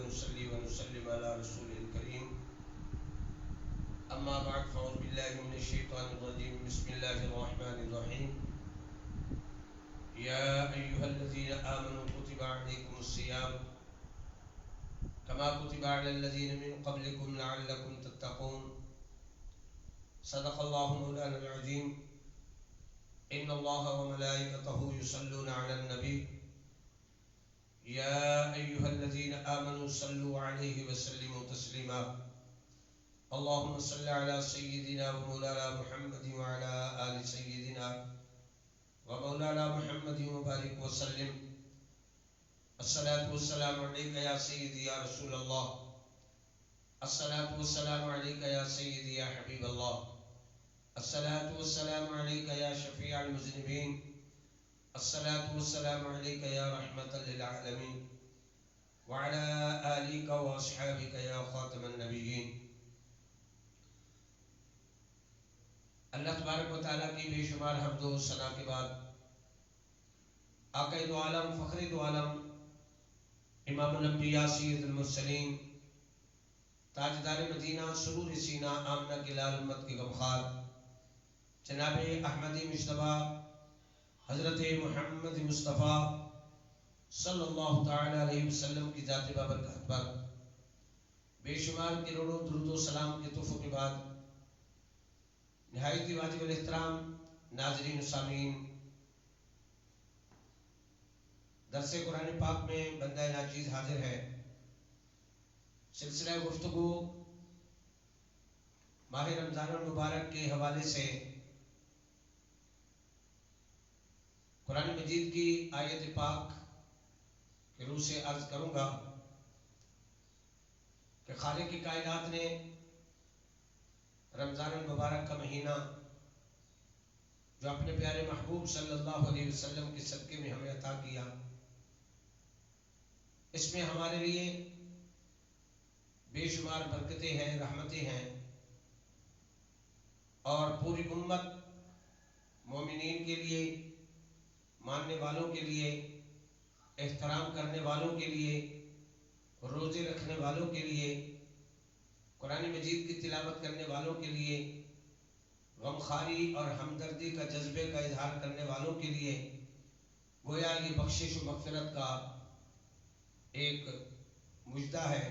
ونصلي ونسلم على رسول الكريم أما بعد فأعوذ بالله من الشيطان الرجيم بسم الله الرحمن الرحيم يا أيها الذين آمنوا كتب عليكم الصيام كما كتب على الذين من قبلكم لعلكم تتقون صدق الله مولانا العظيم إن الله وملائكته يصلون على النبي يا أيها الذين آمنوا صلوا عليه وسلموا تسليما اللهم صل على سيدنا ومولانا محمد وعلى آل سيدنا ومولانا محمد وبارك وسلم الصلاة والسلام عليك يا سيدي يا رسول الله الصلاة والسلام عليك يا سيدي يا حبيب الله الصلاة والسلام عليك يا شفيع المذنبين الصلاة والسلام عليك يا رحمة للعالمين وعلى آلك وأصحابك يا خاتم النبيين. اللہ تبارک و تعالیٰ کی بے شمار حمد و ثنا کے بعد آقا دو عالم فخر دو عالم امام الانبیاء سید المرسلین تاجدار مدینہ سرور سینہ آمنہ کے لال امت کے غمخوار جناب احمد مجتبی حضرت محمد مصطفیٰ صلی اللہ تعالی علیہ وسلم کی ذات بابرکت پر بے شمار کروڑوں درود و سلام کے تحفوں کے بعد نہایت واجب الاحترام ناظرین و سامعین، درس قرآن پاک میں بندہ ناچیز حاضر ہے. سلسلہ گفتگو ماہ رمضان المبارک کے حوالے سے قرآن مجید کی آیت پاک کے روح سے عرض کروں گا کہ خالق کی کائنات نے رمضان المبارک کا مہینہ جو اپنے پیارے محبوب صلی اللہ علیہ وسلم کے صدقے میں ہمیں عطا کیا، اس میں ہمارے لیے بے شمار برکتیں ہیں، رحمتیں ہیں، اور پوری امت مومنین کے لیے، ماننے والوں کے لیے، احترام کرنے والوں کے لیے، روزے رکھنے والوں کے لیے، قرآن مجید کی تلاوت کرنے والوں کے لیے، غمخواری اور ہمدردی کا جذبے کا اظہار کرنے والوں کے لیے گویا یہ بخشش و مغفرت کا ایک مجدہ ہے.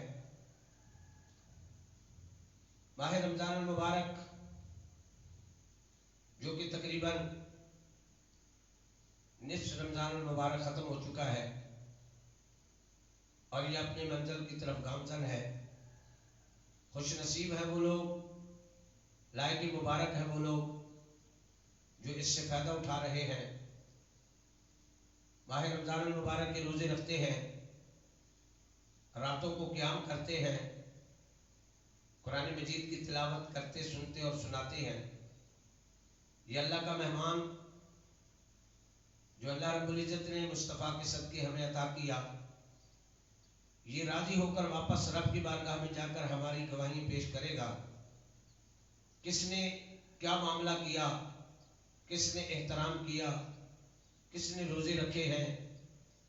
ماہ رمضان المبارک جو کہ تقریباً نصف رمضان المبارک ختم ہو چکا ہے اور یہ اپنے منزل کی طرف گامزن ہے. خوش نصیب ہے وہ لوگ، لائق مبارک ہے وہ لوگ جو اس سے فائدہ اٹھا رہے ہیں، ماہ رمضان المبارک کے روزے رکھتے ہیں، راتوں کو قیام کرتے ہیں، قرآن مجید کی تلاوت کرتے، سنتے اور سناتے ہیں. یہ اللہ کا مہمان جو اللہ رب العزت نے مصطفیٰ کے صدقے ہمیں عطا کیا، یہ راضی ہو کر واپس رب کی بارگاہ میں جا کر ہماری گواہی پیش کرے گا. کس نے کیا معاملہ کیا، کس نے احترام کیا، کس نے روزے رکھے ہیں،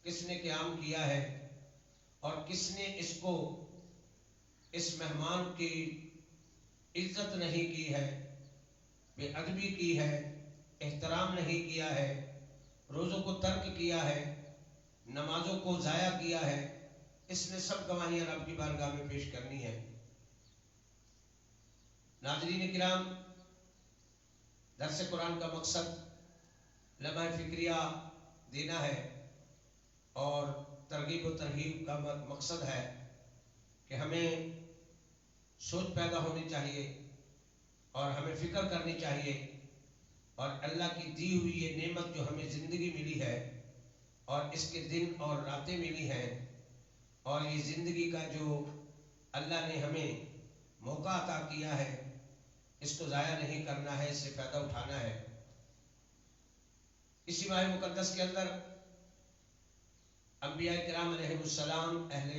کس نے قیام کیا ہے، اور کس نے اس کو، اس مہمان کی عزت نہیں کی ہے، بے ادبی کی ہے، احترام نہیں کیا ہے، روزوں کو ترک کیا ہے، نمازوں کو ضائع کیا ہے. اس نے سب گواہیاں رب کی بارگاہ میں پیش کرنی ہے. ناظرین کرام، درس قرآن کا مقصد لمحہ فکریہ دینا ہے اور ترغیب و ترہیب کا مقصد ہے کہ ہمیں سوچ پیدا ہونی چاہیے اور ہمیں فکر کرنی چاہیے، اور اللہ کی دی ہوئی یہ نعمت جو ہمیں زندگی ملی ہے اور اس کے دن اور راتیں ملی ہیں، اور یہ زندگی کا جو اللہ نے ہمیں موقع عطا کیا ہے، اس کو ضائع نہیں کرنا ہے، اس سے فائدہ اٹھانا ہے. اسی ماہ مقدس کے اندر انبیاء کرام علیہ السلام، اہل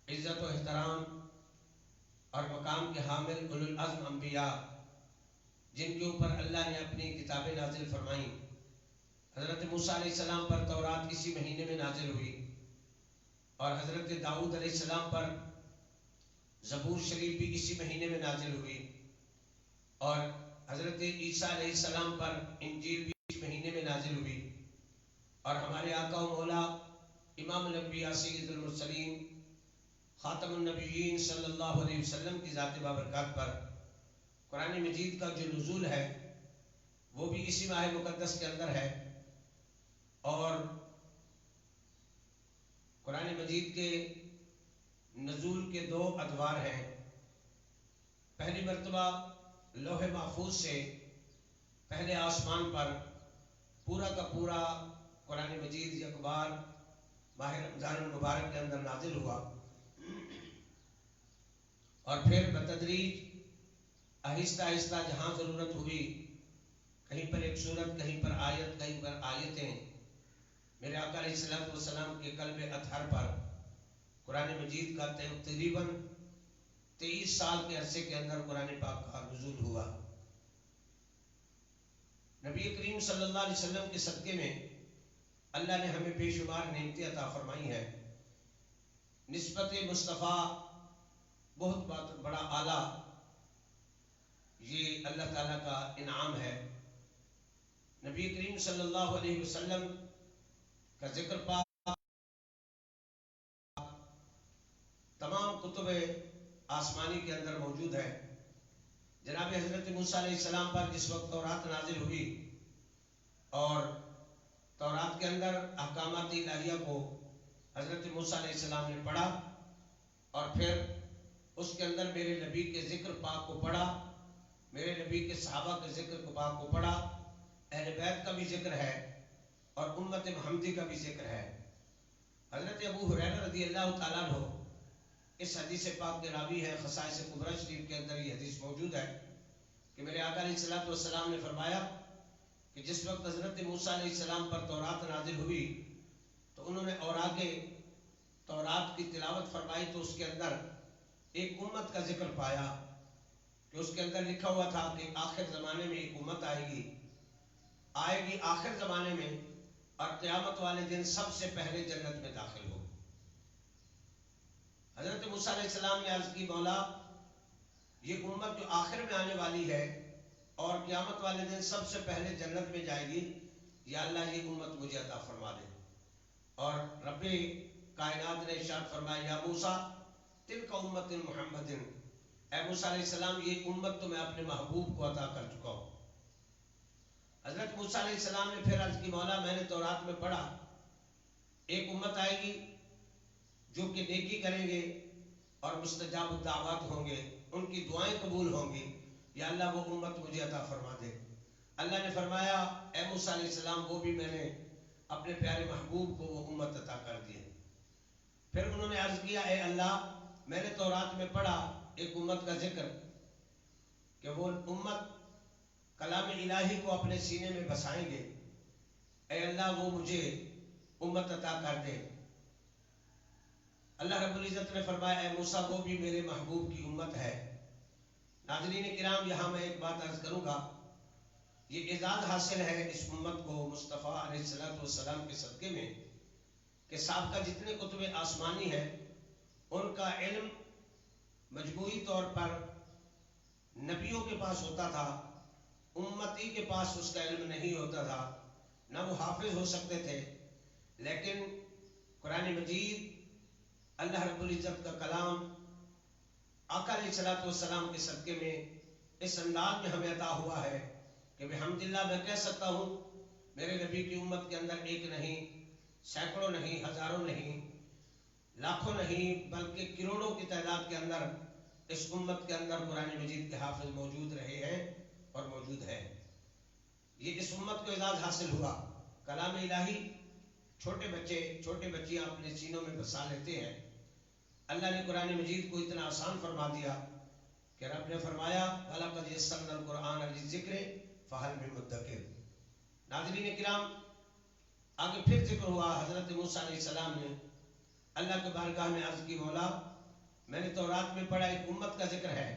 عزت و احترام اور مقام کے حامل اولو العزم انبیاء، جن کے اوپر اللہ نے اپنی کتابیں نازل فرمائیں. حضرت موسیٰ علیہ السلام پر تورات اسی مہینے میں نازل ہوئی، اور حضرت داؤد علیہ السلام پر زبور شریف بھی اسی مہینے میں نازل ہوئی، اور حضرت عیسیٰ علیہ السلام پر انجیل بھی اس مہینے میں نازل ہوئی، اور ہمارے آقا و مولا امام الانبیاء سید المرسلین خاتم النبیین صلی اللہ علیہ وسلم کی ذات بابرکات پر قرآن مجید کا جو نزول ہے وہ بھی اسی ماہ مقدس کے اندر ہے۔ اور قرآن مجید کے نزول کے دو ادوار ہیں۔ پہلی مرتبہ لوح محفوظ سے پہلے آسمان پر پورا کا پورا قرآن مجید یکبار ماہ رمضان المبارک کے اندر نازل ہوا، اور پھر بتدریج آہستہ آہستہ جہاں ضرورت ہوئی، کہیں پر ایک سورت، کہیں پر آیت، کہیں پر آیتیں، میرے آقا علیہ السلام کے قلب اطہر پر قرآن مجید کا تقریباً 23 سال کے عرصے کے اندر قرآن پاک کا نزول ہوا۔ نبی کریم صلی اللہ علیہ وسلم کے صدقے میں اللہ نے ہمیں بے شمار نعمتیں عطا فرمائی ہیں۔ نسبت مصطفیٰ بہت بڑا اعلیٰ یہ اللہ تعالیٰ کا انعام ہے۔ نبی کریم صلی اللہ علیہ وسلم کا ذکر پاک تمام کتب آسمانی کے اندر موجود ہے۔ جناب حضرت موسیٰ علیہ السلام پر جس وقت تورات نازل ہوئی اور تورات کے اندر احکامات الہیہ کو حضرت موسیٰ علیہ السلام نے پڑھا، اور پھر اس کے اندر میرے نبی کے ذکر پاک کو پڑھا، میرے نبی کے صحابہ کے ذکر کو پاک کو پڑھا، اہل بیت کا بھی ذکر ہے اور امت محمدی کا بھی ذکر ہے۔ حضرت ابو ہریرہ رضی اللہ تعالیٰ عنہ اس حدیث پاک کے راوی ہے۔ خصائص کبریٰ شریف کے اندر یہ حدیث موجود ہے کہ میرے آقا علیہ السلام نے فرمایا کہ جس وقت حضرت موسیٰ علیہ السلام پر تورات نازل ہوئی تو انہوں نے اوراق تورات کی تلاوت فرمائی، تو اس کے اندر ایک امت کا ذکر پایا کہ اس کے اندر لکھا ہوا تھا کہ آخر زمانے میں ایک امت آئے گی آخر زمانے میں، اور قیامت والے دن سب سے پہلے جنت میں داخل ہو۔ حضرت موسیٰ علیہ السلام نے عرض کی، مولا یہ امت جو آخر میں آنے والی ہے اور قیامت والے دن سب سے پہلے جنت میں جائے گی، یا اللہ یہ امت مجھے عطا فرما دے۔ اور رب کائنات نے ارشاد فرمایا، یا موسیٰ تلک امت محمد، اے موسیٰ علیہ السلام یہ امت تو میں اپنے محبوب کو عطا کر چکا ہوں۔ حضرت موسیٰ علیہ السلام نے پھر عرض کی، مولا میں نے تورات میں پڑھا ایک امت آئے گی جو کہ نیکی کریں گے اور مستجاب الدعوات ہوں گے، ان کی دعائیں قبول ہوں گی، یا اللہ وہ امت مجھے عطا فرما دے۔ اللہ نے فرمایا، اے موسیٰ علیہ السلام وہ بھی میں نے اپنے پیارے محبوب کو وہ امت عطا کر دی ہے۔ پھر انہوں نے عرض کیا، اے اللہ میں نے تورات میں پڑھا ایک امت کا ذکر کہ وہ امت کلام الہی کو اپنے سینے میں بسائیں گے، اے اللہ وہ مجھے امت عطا کر دے۔ اللہ رب العزت نے فرمایا، اے موسیٰ وہ بھی میرے محبوب کی امت ہے۔ ناظرین کرام یہاں میں ایک بات عرض کروں گا، یہ اعزاز حاصل ہے اس امت کو مصطفیٰ علیہ السلام کے صدقے میں کہ سابقہ جتنے کتب آسمانی ہیں ان کا علم مجموعی طور پر نبیوں کے پاس ہوتا تھا، امتی کے پاس اس کا علم نہیں ہوتا تھا، نہ وہ حافظ ہو سکتے تھے۔ لیکن قرآن مجید اللہ رب العزت کا کلام آقا علیہ السلام کے صدقے میں اس انداز میں ہمیں عطا ہوا ہے کہ بحمدللہ میں کہہ سکتا ہوں میرے نبی کی امت کے اندر ایک نہیں، سینکڑوں نہیں، ہزاروں نہیں، لاکھوں نہیں، بلکہ کروڑوں کی تعداد کے اندر اس امت کے اندر قرآن مجید کے حافظ موجود رہے ہیں اور موجود ہیں۔ یہ اس امت کو اعزاز حاصل ہوا۔ کلام الہی چھوٹے بچیاں اپنے سینوں میں بسا لیتے ہیں۔ اللہ نے قرآن مجید کو اتنا آسان فرما دیا کہ رب نے فرمایا، وَلَقَدْ يَسَّرْنَا الْقُرْآنَ لِلذِّكْرِ فَهَلْ مِن مُدَّكِرٍ۔ ناظرین کرام آگے پھر ذکر ہوا، حضرت موسیٰ علیہ السلام نے اللہ کے بارگاہ میں عرض کی، مولا میں نے تورات میں پڑھا ایک امت کا ذکر ہے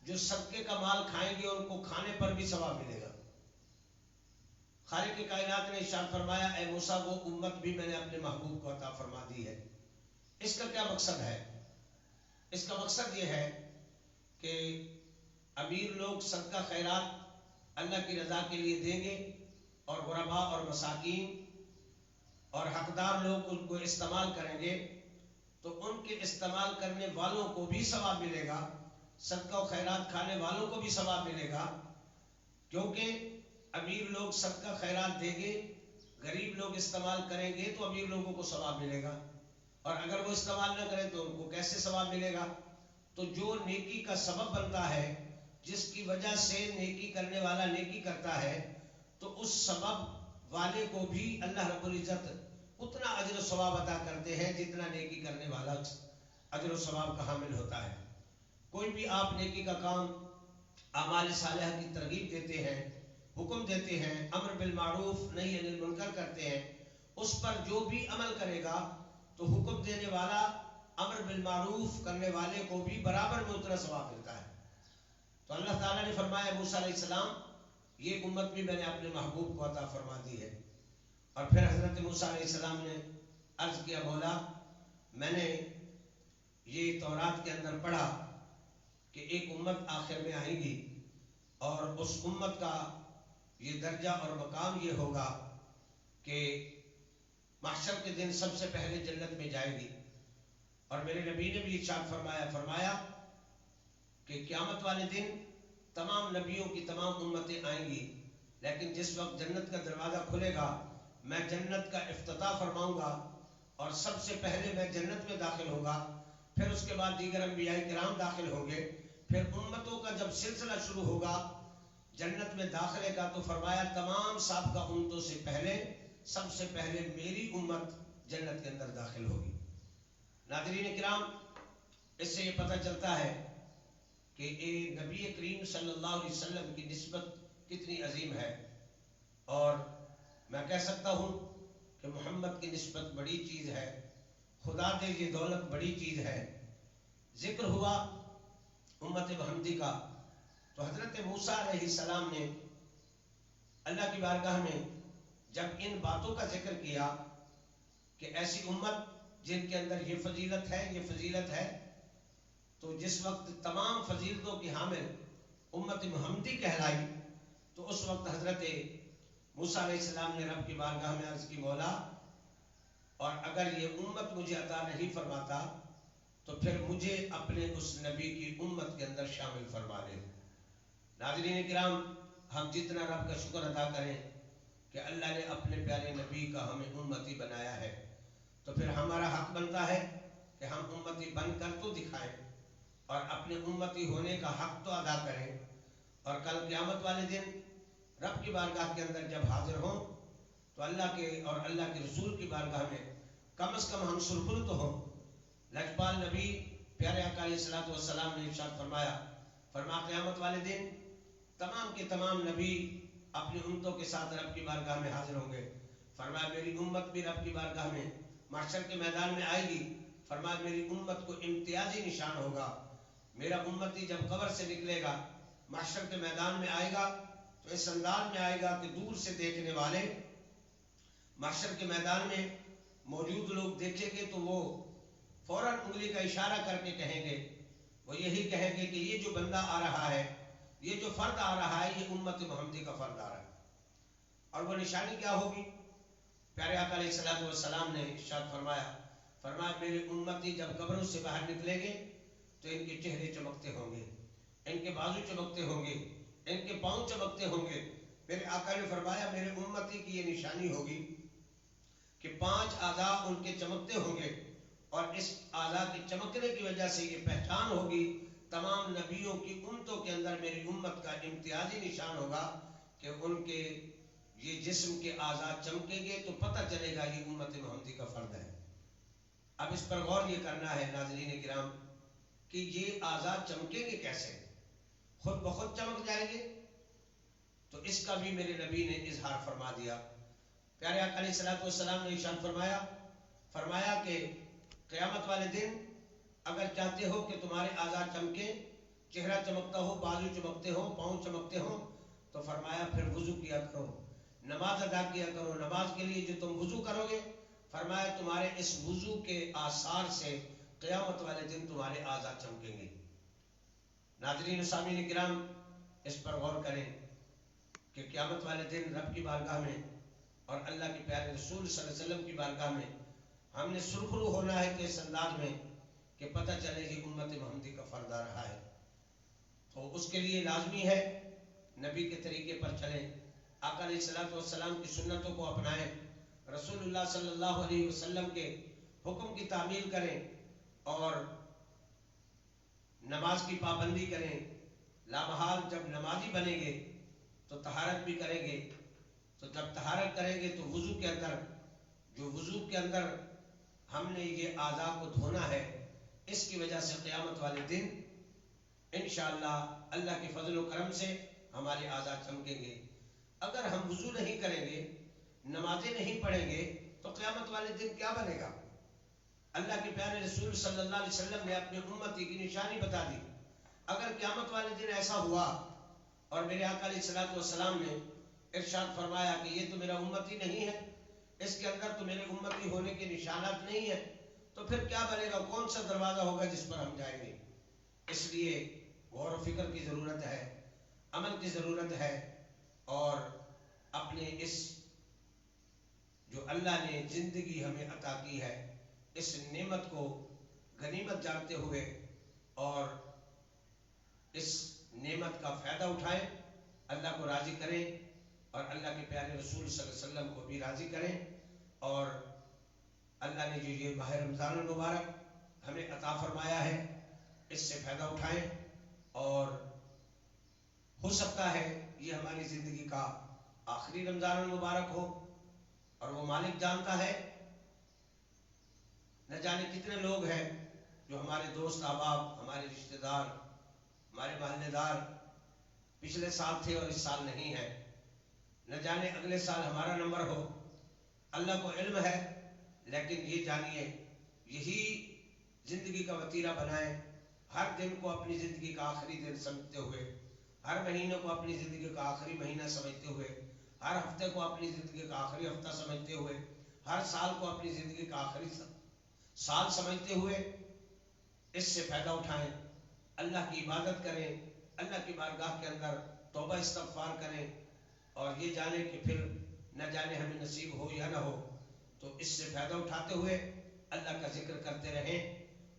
جو صدقے کا مال کھائیں گے ان کو کھانے پر بھی ثواب ملے گا۔ خالق کائنات نے ارشاد فرمایا، اے موسیٰ وہ امت بھی میں نے اپنے محبوب کو عطا فرما دی ہے۔ اس کا کیا مقصد ہے؟ اس کا مقصد یہ ہے کہ امیر لوگ صدقہ خیرات اللہ کی رضا کے لیے دیں گے، اور غرباء اور مساکین اور حقدار لوگ ان کو استعمال کریں گے، تو ان کے استعمال کرنے والوں کو بھی ثواب ملے گا، صدقہ و خیرات کھانے والوں کو بھی ثواب ملے گا، کیونکہ امیر لوگ صدقہ خیرات دیں گے، غریب لوگ استعمال کریں گے تو امیر لوگوں کو ثواب ملے گا، اور اگر وہ استعمال نہ کریں تو ان کو کیسے ثواب ملے گا؟ تو جو نیکی کا سبب بنتا ہے، جس کی وجہ سے نیکی کرنے والا نیکی کرتا ہے، تو اس سبب والے کو بھی اللہ رب العزت اتنا اجر و ثواب عطا کرتے ہیں جتنا نیکی کرنے والا اجر و ثواب کا حامل ہوتا ہے۔ کوئی بھی آپ نیکی کا کام، اعمال صالحہ کی ترغیب دیتے ہیں، حکم دیتے ہیں، امر بالمعروف نہی عن المنکر کرتے ہیں، اس پر جو بھی عمل کرے گا تو حکم دینے والا، امر بالمعروف کرنے والے کو بھی برابر میں اتنا ثواب ملتا ہے۔ تو اللہ تعالیٰ نے فرمایا موسیٰ علیہ السلام، یہ امت بھی میں نے اپنے محبوب کو عطا فرما دی ہے۔ اور پھر حضرت موسیٰ علیہ السلام نے عرض کیا، مولا میں نے یہ تورات کے اندر پڑھا کہ ایک امت آخر میں آئے گی، اور اس امت کا یہ درجہ اور مقام یہ ہوگا کہ محشر کے دن سب سے پہلے جنت میں جائے گی۔ اور میرے نبی نے بھی ارشاد فرمایا کہ قیامت والے دن تمام نبیوں کی تمام امتیں آئیں گی، لیکن جس وقت جنت کا دروازہ کھلے گا میں جنت کا افتتاح فرماؤں گا، اور سب سے پہلے میں جنت میں داخل ہوگا، پھر اس کے بعد دیگر انبیاء کرام داخل ہوں گے، پھر امتوں کا جب سلسلہ شروع ہوگا جنت میں داخلے کا، تو فرمایا تمام سابقہ امتوں سے پہلے، سب سے پہلے میری امت جنت کے اندر داخل ہوگی۔ ناظرین کرام، اس سے یہ پتہ چلتا ہے کہ نبی کریم صلی اللہ علیہ وسلم کی نسبت کتنی عظیم ہے، اور میں کہہ سکتا ہوں کہ محمد کی نسبت بڑی چیز ہے، خدا دے یہ دولت بڑی چیز ہے۔ ذکر ہوا امت محمدی کا، تو حضرت موسیٰ علیہ السلام نے اللہ کی بارگاہ میں جب ان باتوں کا ذکر کیا کہ ایسی امت جن کے اندر یہ فضیلت ہے، یہ فضیلت ہے، تو جس وقت تمام فضیلتوں کی حامل امت محمدی کہلائی، تو اس وقت حضرت موسیٰ علیہ السلام نے رب کی بارگاہ میں عرض کی، مولا اور اگر یہ امت مجھے عطا نہیں فرماتا تو پھر مجھے اپنے اس نبی کی امت کے اندر شامل فرما لے۔ ناظرین کرام، ہم جتنا رب کا شکر ادا کریں کہ اللہ نے اپنے پیارے نبی کا ہمیں امتی بنایا ہے، تو پھر ہمارا حق بنتا ہے کہ ہم امتی بن کر تو دکھائیں، اور اپنے امتی ہونے کا حق تو ادا کریں، اور کل قیامت والے دن رب کی بارگاہ کے اندر جب حاضر ہوں تو اللہ کے اور اللہ کے رسول کی بارگاہ میں کم از کم ہم سرخرو تو ہوں۔ لجپال نبی پیارے آقا علیہ الصلوۃ والسلام نے ارشاد فرمایا قیامت والے دن تمام کے تمام نبی اپنی امتوں کے ساتھ رب کی بارگاہ میں حاضر ہوں گے۔ فرمایا میری امت بھی رب کی بارگاہ میں محشر کے میدان میں آئے گی، فرمایا میری امت کو امتیازی نشان ہوگا، میرا امتی جب قبر سے نکلے گا محشر کے میدان میں آئے گا تو اس انداز میں آئے گا کہ دور سے دیکھنے والے محشر کے میدان میں موجود لوگ دیکھیں گے تو وہ فوراً انگلی کا اشارہ کر کے کہیں گے، وہ یہی کہیں گے کہ یہ جو بندہ آ رہا ہے، یہ جو فرد آ رہا ہے، یہ امت محمدی کا فرد آ رہا ہے۔ اور وہ نشانی کیا ہوگی؟ پیارے آقا علیہ الصلوۃ والسلام نے ارشاد فرمایا میرے امتی جب قبروں سے باہر نکلیں گے تو ان کے چہرے چمکتے ہوں گے، ان کے بازو چمکتے ہوں گے، ان کے پاؤں چمکتے ہوں گے۔ میرے آقا نے فرمایا میرے امتی کی یہ نشانی ہوگی کہ 5 اعضاء ان کے چمکتے ہوں گے، اور اس اعضاء کے چمکنے کی وجہ سے یہ پہچان ہوگی تمام نبیوں کی امتوں کے اندر میری امت کا امتیازی نشان ہوگا کہ ان کے یہ جسم کے اعضاء چمکیں گے تو پتہ چلے گا یہ امت محمدی کا فرد ہے۔ اب اس پر غور یہ کرنا ہے ناظرین کرام کہ یہ اعضاء چمکیں گے کیسے؟ خود بخود چمک جائیں گے؟ تو اس کا بھی میرے نبی نے اظہار فرما دیا۔ پیارے آقا علیہ الصلوۃ والسلام نے ارشاد فرمایا کہ قیامت والے دن اگر چاہتے ہو کہ تمہارے اعضاء چمکیں، چہرہ چمکتا ہو، بازو چمکتے ہو، پاؤں چمکتے ہو، تو فرمایا پھر وضو کیا کرو، نماز ادا کیا کرو۔ نماز کے لیے جو تم وضو کرو گے، فرمایا تمہارے اس وضو کے آثار سے قیامت والے دن تمہارے اعضاء چمکیں گے۔ ناظرین و سامعین کرام، اس پر غور کریں کہ قیامت والے دن رب کی بارگاہ میں اور اللہ کے پیارے رسول صلی اللہ علیہ وسلم کی بارگاہ میں ہم نے سرخرو ہونا ہے کہ اس انداز میں کہ پتہ چلے کہ امت محمدی کا فرد آ رہا ہے۔ تو اس کے لیے لازمی ہے نبی کے طریقے پر چلیں، آقا علیہ الصلوۃ والسلام کی سنتوں کو اپنائیں، رسول اللہ صلی اللہ علیہ وسلم کے حکم کی تعمیل کریں اور نماز کی پابندی کریں۔ لامحال جب نمازی بنیں گے تو طہارت بھی کریں گے، تو جب طہارت کریں گے تو وضو کے اندر ہم نے یہ اعضاء کو دھونا ہے، اس کی وجہ سے قیامت والے دن انشاءاللہ اللہ کے فضل و کرم سے ہمارے اعضاء چمکیں گے۔ اگر ہم وضو نہیں کریں گے، نمازیں نہیں پڑھیں گے تو قیامت والے دن کیا بنے گا؟ اللہ کے پیارے رسول صلی اللہ علیہ وسلم نے اپنی امتی کی نشانی بتا دی۔ اگر قیامت والے دن ایسا ہوا اور میرے آقا علیہ الصلوۃ والسلام نے ارشاد فرمایا کہ یہ تو میرا امتی نہیں ہے، اس کے اندر تو میرے امتی ہونے کے نشانات نہیں ہیں، تو پھر کیا بنے گا؟ کون سا دروازہ ہوگا جس پر ہم جائیں گے؟ اس لیے غور و فکر کی ضرورت ہے، عمل کی ضرورت ہے، اور اپنے اس جو اللہ نے زندگی ہمیں عطا کی ہے اس نعمت کو غنیمت جانتے ہوئے اور اس نعمت کا فائدہ اٹھائیں، اللہ کو راضی کریں اور اللہ کے پیارے رسول صلی اللہ علیہ وسلم کو بھی راضی کریں، اور اللہ نے جو یہ ماہ رمضان المبارک ہمیں عطا فرمایا ہے اس سے فائدہ اٹھائیں، اور ہو سکتا ہے یہ ہماری زندگی کا آخری رمضان المبارک ہو، اور وہ مالک جانتا ہے نہ جانے کتنے لوگ ہیں جو ہمارے دوست احباب، ہمارے رشتہ دار، ہمارے محلے دار پچھلے سال تھے اور اس سال نہیں ہیں، نہ جانے اگلے سال ہمارا نمبر ہو، اللہ کو علم ہے، لیکن یہ جانیے یہی زندگی کا وتیرہ بنائیں، ہر دن کو اپنی زندگی کا آخری دن سمجھتے ہوئے، ہر مہینے کو اپنی زندگی کا آخری مہینہ سمجھتے ہوئے، ہر ہفتے کو اپنی زندگی کا آخری ہفتہ سمجھتے ہوئے، ہر سال کو اپنی زندگی کا آخری سال سمجھتے ہوئے اس سے فائدہ اٹھائیں، اللہ کی عبادت کریں، اللہ کی بارگاہ کے اندر توبہ استغفار کریں، اور یہ جانیں کہ پھر نہ جانے ہمیں نصیب ہو یا نہ ہو، تو اس سے فائدہ اٹھاتے ہوئے اللہ کا ذکر کرتے رہیں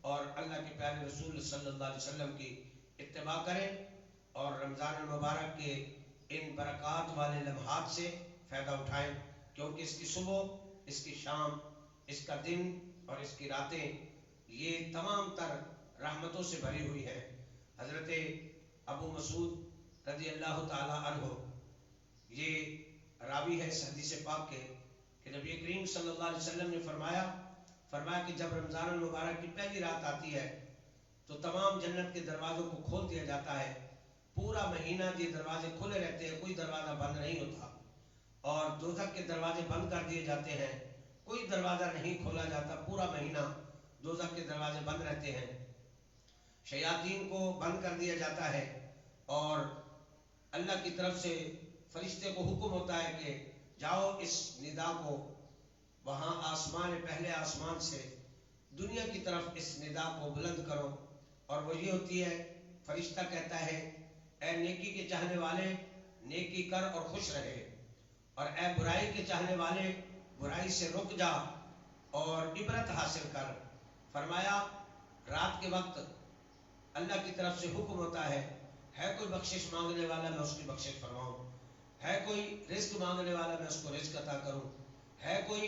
اور اللہ کے پیارے رسول صلی اللہ علیہ وسلم کی اتباع کریں، اور رمضان المبارک کے ان برکات والے لمحات سے فائدہ اٹھائیں، کیونکہ اس کی صبح، اس کی شام، اس کا دن اور اس کی راتیں یہ تمام تر رحمتوں سے بھری ہوئی ہیں۔ حضرت ابو مسعود رضی اللہ تعالی عنہ یہ راوی ہے اس حدیث پاک کے کہ نبی کریم صلی اللہ علیہ وسلم نے فرمایا کہ جب رمضان المبارک کی پہلی رات آتی ہے تو تمام جنت کے دروازوں کو کھول دیا جاتا ہے، پورا مہینہ یہ دروازے کھلے رہتے ہیں، کوئی دروازہ بند نہیں ہوتا، اور دوزخ کے دروازے بند کر دیے جاتے ہیں، کوئی دروازہ نہیں کھولا جاتا، پورا مہینہ دوزخ کے دروازے بند رہتے ہیں، شیاطین کو بند کر دیا جاتا ہے، اور اللہ کی طرف سے فرشتے کو حکم ہوتا ہے کہ جاؤ اس ندا کو وہاں آسمان پہلے آسمان سے دنیا کی طرف اس ندا کو بلند کرو، اور وہ یہ ہوتی ہے، فرشتہ کہتا ہے اے نیکی کے چاہنے والے نیکی کر اور خوش رہے، اور اے برائی کے چاہنے والے برائی سے رک جا اور عبرت حاصل کر۔ فرمایا رات کے وقت اللہ کی طرف سے حکم ہوتا ہے کوئی بخشش مانگنے والا میں اس کی بخشش فرماؤں، ہے کوئی رزق مانگنے والا میں اس کو رزق عطا کروں، ہے کوئی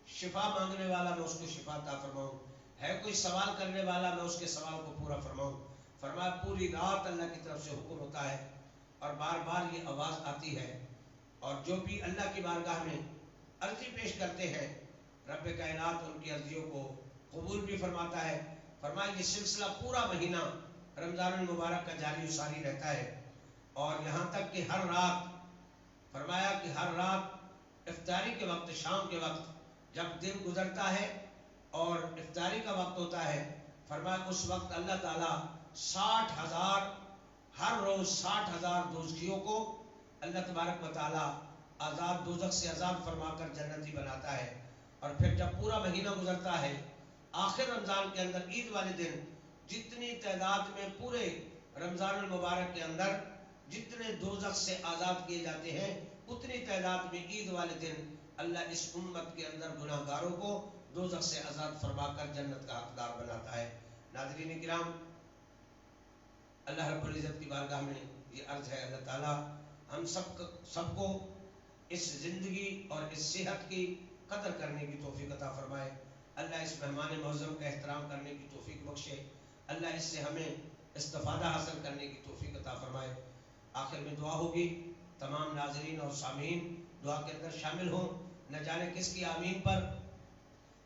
شفا مانگنے والا میں اس کو شفا عطا فرماؤں، ہے کوئی سوال کرنے والا میں اس کے سوال کو پورا فرماؤں۔ فرمایا پوری رات اللہ کی طرف سے حکم ہوتا ہے، اور بار بار یہ آواز آتی ہے، اور جو بھی اللہ کی بارگاہ میں عرضی پیش کرتے ہیں رب کائنات ان کی عرضیوں کو قبول بھی فرماتا ہے۔ فرمایا یہ سلسلہ پورا مہینہ رمضان المبارک کا جاری و ساری رہتا ہے، اور یہاں تک کہ ہر رات، فرمایا کہ ہر رات افطاری کے وقت، شام کے وقت جب دن گزرتا ہے اور افطاری کا وقت ہوتا ہے، فرمایا اس وقت اللہ تعالیٰ 60,000 ہر روز 60,000 دوزخیوں کو اللہ تبارک و تعالیٰ آزاد دوزخ سے آزاد فرما کر جنتی بناتا ہے، اور پھر جب پورا مہینہ گزرتا ہے، آخر رمضان کے اندر عید والے دن جتنی تعداد میں پورے رمضان المبارک کے اندر جتنے دوزخ سے آزاد کیے جاتے ہیں، اتنی تعداد میں عید والے دن اللہ اس امت کے اندر گناہ گاروں کو دوزخ سے آزاد فرما کر جنت کا حقدار بناتا ہے۔ ناظرین کرام، اللہ رب العزت کی بارگاہ میں یہ عرض ہے، اللہ تعالیٰ ہم سب کو اس زندگی اور اس صحت کی قدر کرنے کی توفیق عطا فرمائے۔ اللہ اس مہمان معظم کا احترام کرنے کی توفیق بخشے۔ اللہ اس سے ہمیں استفادہ حاصل کرنے کی توفیق عطا فرمائے۔ آخر میں دعا ہوگی، تمام ناظرین اور سامعین دعا کے اندر شامل ہوں، نہ جانے کس کی آمین پر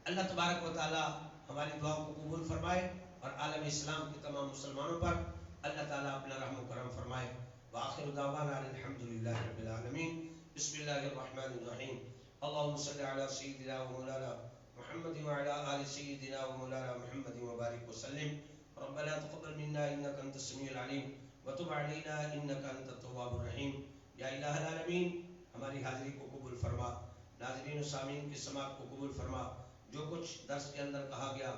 اللہ تبارک و تعالی ہماری دعا کو قبول فرمائے اور عالم اسلام کے تمام مسلمانوں پر اللہ تعالیٰ اپنا رحم و کرم فرمائے۔ وآخر دعوانا الحمدللہ رب العالمین۔ بسم اللہ الرحمن الرحیم۔ اللہم صلی علی سیدنا و مولانا محمد وعلی آل سیدنا و مولانا محمد وبارک وسلم۔ ربنا تقبل منا انک انت السمیع العلیم وتب علینا انک انت التواب الرحیم۔ یا الہ العالمین، ہماری حاضری کو قبول فرما، ناظرین و سامعین کی سماعت کو قبول فرما۔ جو کچھ درس کے اندر کہا گیا،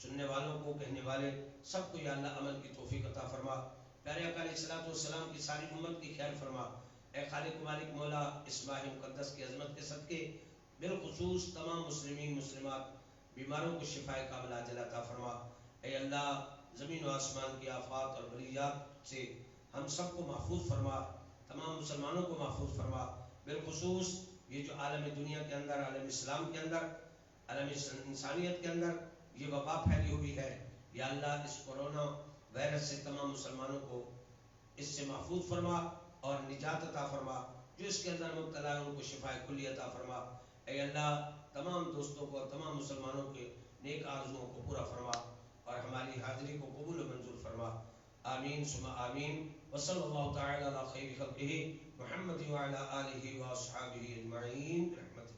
سننے والوں کو، کہنے والے سب کو یا اللہ عمل کی توفیق عطا فرما۔ پیارے آقا علیہ الصلوۃ کی ساری امت کی خیر فرما۔ اے خالق و مالک مولا، اس ماہ مقدس کی عظمت کے صدقے بالخصوص تمام مسلمین مسلمات بیماروں کو شفاء کاملہ عاجلہ عطا فرما۔ اے اللہ، زمین و آسمان کی آفات اور بلیات سے ہم سب کو محفوظ فرما، تمام مسلمانوں کو محفوظ فرما۔ بالخصوص یہ جو عالم دنیا کے اندر، عالم اسلام کے اندر، عالم انسانیت کے اندر یہ وبا پھیلی ہوئی ہے، یا اللہ اس کورونا وائرس سے تمام مسلمانوں کو اس سے محفوظ فرما اور نجات عطا فرما۔ جو اس کے اندر مبتلا ہے ان کو شفاء کلی عطا فرما۔ اے اللہ، تمام دوستوں کو، تمام مسلمانوں کے نیک آرزوؤں کو پورا فرما اور ہماری حاضری کو قبول و منظور فرما۔ آمین ثم آمین۔ وصلی اللہ تعالی علی خیر خلقہ محمد وعلی آلہ واصحابہ اجمعین برحمتہ۔